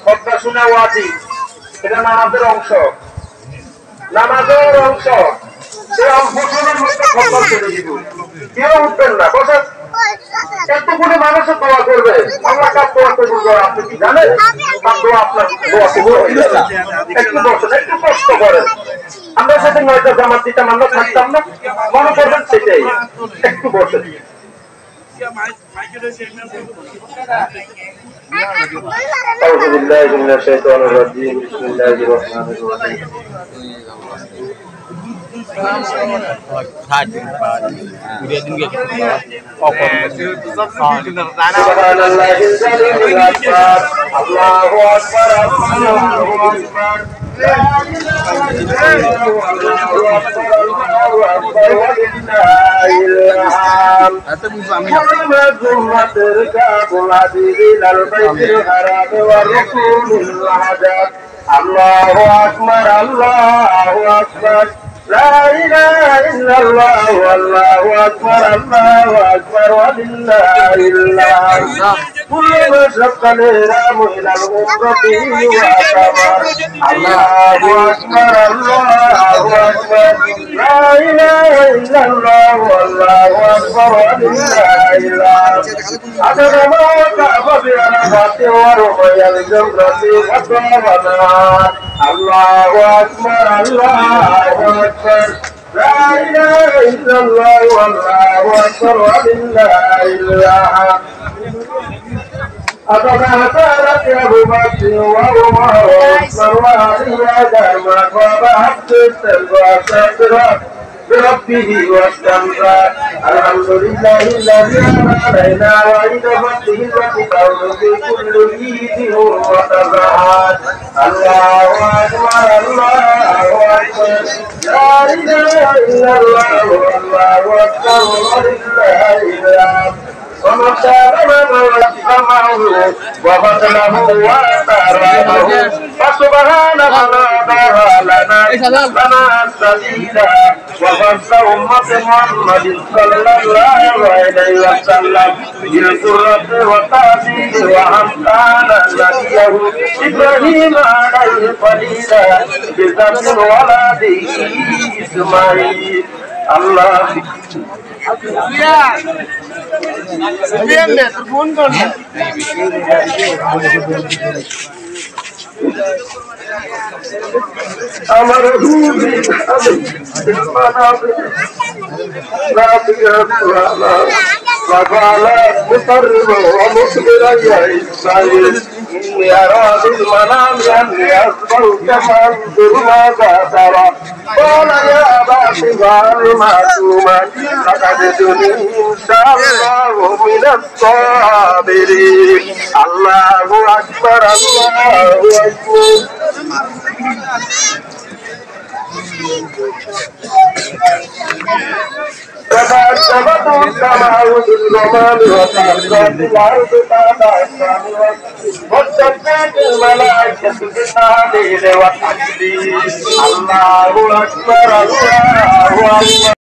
কথা শুনে ওয়াজিব, এটা নামাজের অংশ, নামাজের অংশ। বছরের মধ্যে খতম করে দিব, কেউ উঠবেন না, বসে এতগুলো মানুষের দোয়া করবে, আমরা কাজ দোয়া করবো, আপনি কি জানেন? আপনার দোয়া কবুল হয়ে যাবে। একটু বসেন, একটু কষ্ট করেন। আমরা সাথে 9টা জামাত দিতাম, আমরা থাকতাম না, মনে করবেন সেটাই। একটু বসেন। أعوذ بالله من الشيطان الرجيم بسم الله الرحمن الرحيم سبحان الله الجليل الأكبر الله أكبر الله أكبر لا إله إلا الله الله أكبر ولله الحمد محمد تركب العزيز إلى البيت الحرام والركوع العجب الله أكبر الله أكبر لا إله إلا الله والله أكبر الله أكبر ولله الحمد كل ما شق الإحرام إلى الغرة واعتبر الله أكبر الله أكبر لا إله إلا الله والله أكبر ولله الحمد عدد ما وقف بعرفات ورمي الجمرة وطابنا الله أكبر الله أكبر لا إله إلا الله والله أكبر ولله الحمد أتذكرت يا أبو بكر وعمر وعثمان وعلي دائما وبعبد التوبة بربه واستمتع الحمد لله الذي علينا وعيد فضله وكتاب في كل عيد وتزعات الله أكبر الله أكبر لا إله إلا الله والله أكبر ولله الحمد ومن سلم وسمعه وفضله وتراه فسبحان من أعطاها لنا السبيل وفضل أمة محمد صلى الله عليه وسلم بالقرة والتأثير وأمثال نبيه إبراهيم عليه الخليل بذنب ولده إسماعيل الله আমার وقال مقرب ومخبرا يا إسماعيل إني أرى بالمنام أني أصبحت فانظر ماذا ترى قال يا أبا افعل ما تؤمر ستجدني إن شاء الله من الصابرين الله أكبر الله أكبر فكذبته السماء بالغمام وتأذت الأرض بعد أسفارها واشتدت الملائكة بالتهليل والتكبير الله أكبر الله أكبر